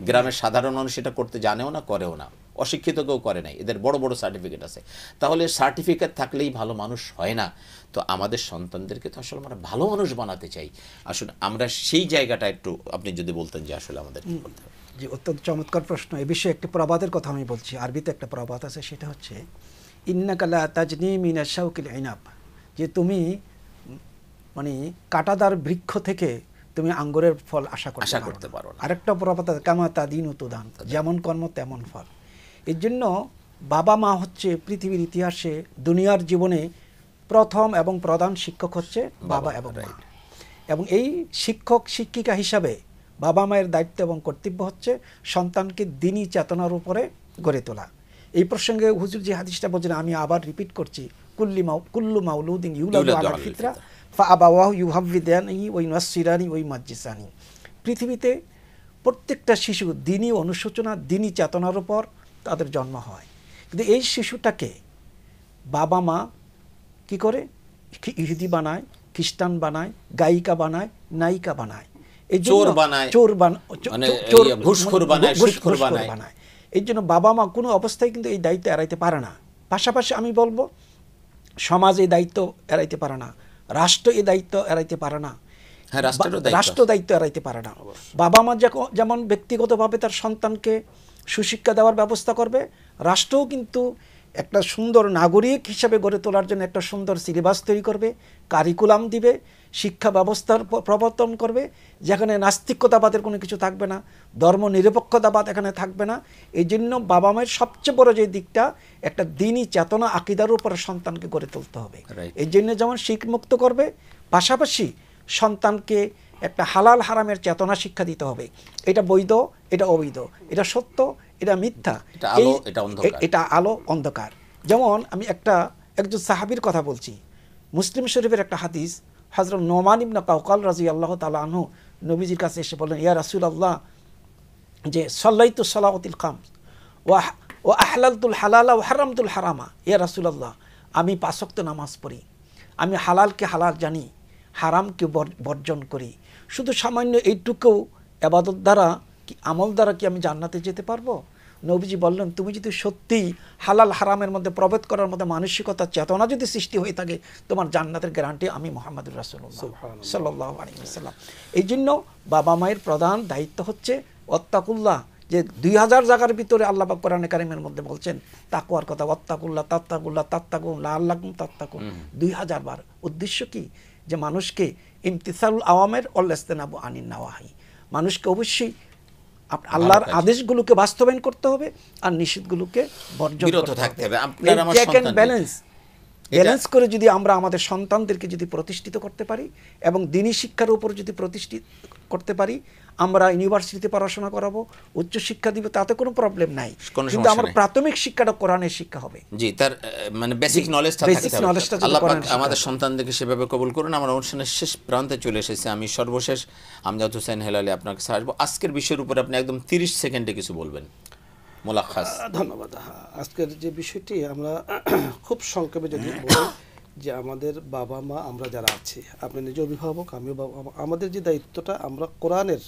গ্রামের সাধারণ মানুষ এটা করতে জানেও না, করেও না, অশিক্ষিত কেউ করে নাই, এদের বড় বড় সার্টিফিকেট আছে। তাহলে সার্টিফিকেট থাকলেই ভালো মানুষ হয় না। তো আমাদের সন্তানদেরকে তো আসলে আমরা ভালো মানুষ বানাতে চাই, আসলে আমরা সেই জায়গাটা একটু আপনি যদি বলতেন যে আসলে আমাদের কি করতে হবে। যে অত্যন্ত চমৎকার প্রশ্ন। এ বিষয়ে একটি প্রবাদের কথা আমি বলছি, আরবিতে একটা প্রবাদ আছে, সেটা হচ্ছে ইন্নাকা লা তাজনি মিনাশ শাউকিল ইনাব, যে তুমি মানে কাঁটাদার বৃক্ষ থেকে তুমি আঙ্গুরের ফল আশা করতে পারো না। আরেকটা প্রবাদ আছে, কামা তাদিনু তুদান, যেমন কর্ম তেমন ফল। এর জন্য বাবা মা হচ্ছে পৃথিবীর ইতিহাসে, দুনিয়ার জীবনে প্রথম এবং প্রধান শিক্ষক হচ্ছে বাবা এবং মা। এবং এই শিক্ষক শিক্ষিকা হিসাবে বাবা মায়ের দায়িত্ব এবং কর্তব্য হচ্ছে সন্তানকে দ্বীনি চেতনার উপরে গড়ে তোলা। এই প্রসঙ্গে হুজুর যে হাদিসটা বলছেন, আমি আবার রিপিট করছি, কুল্লু মাউলুদিন ইউলাদু আলাল ফিতরা ফাআবাওয়াহু ইউহাব্বিদানিহি ওয়া ইউনাসসিরানি ওয়া ইউমাজ্জিসানি। পৃথিবীতে প্রত্যেকটা শিশু দ্বীনি অনুশোচনা, দ্বীনি চেতনার উপর তাদের জন্ম হয়। কিন্তু এই শিশুটাকে বাবা মা কি করে? ইহুদি বানায়, খ্রিস্টান বানায়, গায়িকা বানায়, নায়িকা বানায়, চোর বানায়, ঘুষখোর বানায়। এই জন্য বাবা মা কোনো অবস্থায় কিন্তু এই দায়িত্ব এড়াইতে পারে না। পাশাপাশি আমি বলবো, সমাজ এই দায়িত্ব এড়াইতে পারে না, রাষ্ট্র এই দায়িত্ব এড়াইতে পারে না, রাষ্ট্র দায়িত্ব এড়াইতে পারে না। বাবা মা যেমন ব্যক্তিগতভাবে তার সন্তানকে সুশিক্ষা দেওয়ার ব্যবস্থা করবে, রাষ্ট্রও কিন্তু একটা সুন্দর নাগরিক হিসাবে গড়ে তোলার জন্য একটা সুন্দর সিলেবাস তৈরি করবে, কারিকুলাম দিবে, শিক্ষা ব্যবস্থার প্রবর্তন করবে, যেখানে নাস্তিকতাবাদের কোনো কিছু থাকবে না, ধর্ম নিরপেক্ষতাবাদ এখানে থাকবে না। এই জন্য বাবা মায়ের সবচেয়ে বড় যে দিকটা, একটা দ্বীনি চেতনা আকিদার উপরে সন্তানকে গড়ে তুলতে হবে। এই জন্য যেমন শিক্ষমুক্ত করবে, পাশাপাশি সন্তানকে একটা হালাল হারামের চেতনা শিক্ষা দিতে হবে। এটা বৈধ, এটা অবৈধ, এটা সত্য, এটা মিথ্যা, এটা আলো অন্ধকার। যেমন আমি একজন সাহাবীর কথা বলছি, মুসলিম শরীফের একটা হাদিস, হযরত নোমান ইবনে কাওকাল রাদিয়াল্লাহু তাআলা আনহু নবীজির কাছে এসে বললেন, ইয়া রাসূলুল্লাহ, যে সাল্লাইতু সালাওয়াতিল খামস ওয়া আহলালতুল হালালা ওয়া হারামতুল হারামা। ইয়া রাসূলুল্লাহ, আমি 5 ওয়াক্ত নামাজ পড়ি, আমি হালালকে হালাল জানি, হারামকে বর্জন করি, শুধু সামান্য এইটুকু ইবাদত দ্বারা কি, আমল দ্বারা কি আমি জান্নাতে যেতে পারবো? নবীজি বললেন, তুমি যদি সত্যি হালাল হারামের মধ্যে প্রভেদ করার মধ্যে মানসিকতা, চেতনা যদি সৃষ্টি হয়ে থাকে, তোমার জান্নাতের গ্যারান্টি আমি মুহাম্মদুর রাসূলুল্লাহ সাল্লাল্লাহু আলাইহি ওয়াসাল্লাম। এই জন্য বাবা মায়ের প্রধান দায়িত্ব হচ্ছে ওয়াত্তাকুল্লাহ, যে 2000 জায়গার ভিতরে আল্লাহ পাক কোরআনে কারিমের মধ্যে বলছেন তাকওয়ার কথা, ওয়াত্তাকুল্লাহ তাত্তাকুল্লাহ তাত্তাকুন লাআল্লাকুম তাত্তাকুন 2000 বার। উদ্দেশ্য কি? যে মানুষকে ইমতিসালুল আওয়ামের ওয়াল ইসতিনাবু আনিন নাওয়াহি, মানুষকে অবশ্যই আল্লাহর আদেশগুলোকে বাস্তবায়ন করতে হবে আর নিষেধগুলোকে বর্জন করতে হবে। ব্যালেন্স করে যদি আমরা আমাদের সন্তানদেরকে যদি প্রতিষ্ঠিত করতে পারি এবং দ্বীনি শিক্ষার উপর যদি প্রতিষ্ঠিত করতে পারি, আমরা ইউনিভার্সিটিতে পড়াশোনা করাবো, উচ্চ শিক্ষা দিব, তাতে কোনো প্রবলেম নাই, কিন্তু আমার প্রাথমিক শিক্ষাটা কোরআনের শিক্ষা হবে। জি, তার মানে বেসিক নলেজটা আল্লাহ পাক আমাদের সন্তানদেরকে সেভাবে কবুল করুন। আমরা অনুষ্ঠানের শেষ প্রান্তে চলে এসেছি। আমি সর্বশেষ আমজাদ হোসেন হেলালি আপনার কাছে আসবো। আজকের বিষয়ের উপর আপনি একদম 30 সেকেন্ডে কিছু বলবেন, মোলাখাস। ধন্যবাদ। আজকের যে বিষয়টি আমরা খুব সংক্ষেপে যদি বলি, যে আমাদের বাবা মা আমরা যারা আছি, আপনি নিজে অভিভাবক, আমিও আমাদের যে দায়িত্বটা, আমরা কোরআনের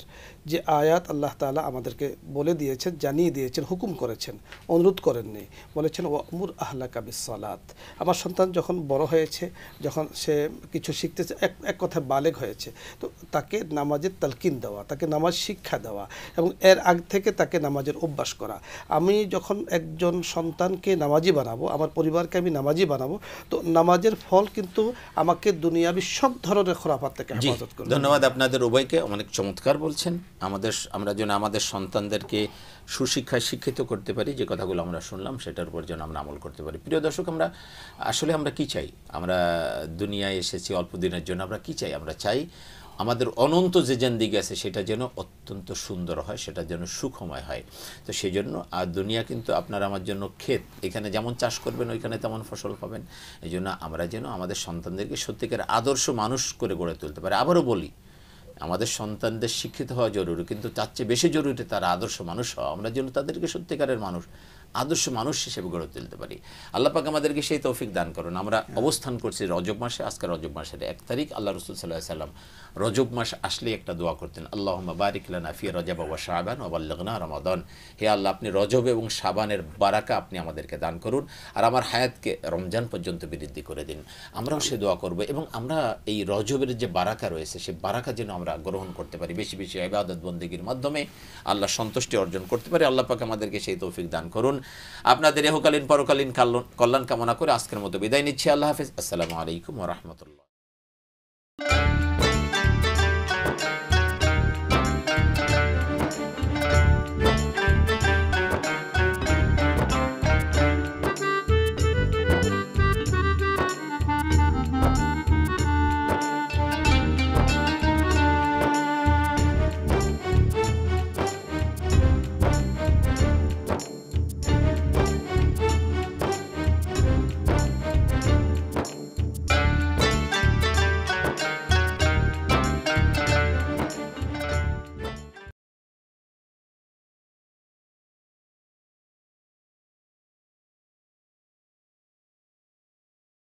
যে আয়াত আল্লাহ তাআলা আমাদেরকে বলে দিয়েছেন, জানিয়ে দিয়েছেন, হুকুম করেছেন, অনুরোধ করেননি, বলেছেন ওয়ামুর আহলাকা বিসসালাত। আমার সন্তান যখন বড় হয়েছে, যখন সে কিছু শিখতেছে, এক কথায় বালেগ হয়েছে, তো তাকে নামাজের তালকিন দেওয়া, তাকে নামাজ শিক্ষা দেওয়া এবং এর আগ থেকে তাকে নামাজের অভ্যাস করা। আমি যখন একজন সন্তানকে নামাজি বানাবো, আমার পরিবারকে আমি নামাজি বানাবো, তো নামাজের ফল কিন্তু আমাকে দুনিয়াবি সব ধরনের খোরাফাত থেকে হেফাজত করবে। ধন্যবাদ আপনাদের উভয়কে, অনেক চমৎকার বলছেন। আমরা যেন আমাদের সন্তানদেরকে সুশিক্ষায় শিক্ষিত করতে পারি, যে কথাগুলো আমরা শুনলাম সেটার উপর যেন আমরা আমল করতে পারি। প্রিয় দর্শক, আমরা কি চাই? আমরা দুনিয়ায় এসেছি অল্প দিনের জন্য। আমরা কি চাই? আমরা চাই আমাদের অনন্ত যে জিন্দেগি আছে সেটা যেন অত্যন্ত সুন্দর হয়, সেটা যেন সুখময় হয়। তো সেই জন্য আর দুনিয়া কিন্তু আপনার আমার জন্য ক্ষেত, এখানে যেমন চাষ করবেন ওইখানে তেমন ফসল পাবেন। এই জন্য আমরা যেন আমাদের সন্তানদেরকে সত্যিকার আদর্শ মানুষ করে গড়ে তুলতে পারি। আবারও বলি, আমাদের সন্তানদের শিক্ষিত হওয়া জরুরি, কিন্তু তার চেয়ে বেশি জরুরি তারা আদর্শ মানুষ হওয়া। আমরা যেন তাদেরকে সত্যিকারের আদর্শ মানুষ হিসেবে গড়ে তুলতে পারি। আল্লাহ পাক আমাদেরকে সেই তৌফিক দান করুন। আমরা অবস্থান করছি রজব মাসে। আজকে রজব মাসের 1 তারিখ। আল্লাহ রাসূল সাল্লাল্লাহু আলাইহি ওয়াসাল্লাম রজব মাস আসলে একটা দোয়া করতেন, আল্লাহুম্মা বারিক লানা ফি রজব ওয়া শাবান ওয়া বাল্লিগনা রমাদান। হে আল্লাহ, আপনি রজব এবং শাবানের বারাকা আপনি আমাদেরকে দান করুন, আর আমার হায়াতকে রমজান পর্যন্ত বৃদ্ধি করে দিন। আমরাও সে দোয়া করব এবং আমরা এই রজবের যে বারাকা রয়েছে সেই বারাকা যেন আমরা গ্রহণ করতে পারি, বেশি বেশি ইবাদত বন্দেগীর মাধ্যমে আল্লাহ সন্তুষ্টি অর্জন করতে পারি। আল্লাহ পাক আমাদেরকে সেই তৌফিক দান করুন। আপনাদের ইহকালীন পরকালীন কল্যাণ কামনা করে আজকের মতো বিদায় নিচ্ছি। আল্লাহ হাফেজ। আসসালামু আলাইকুম ওয়া রাহমাতুল্লাহ।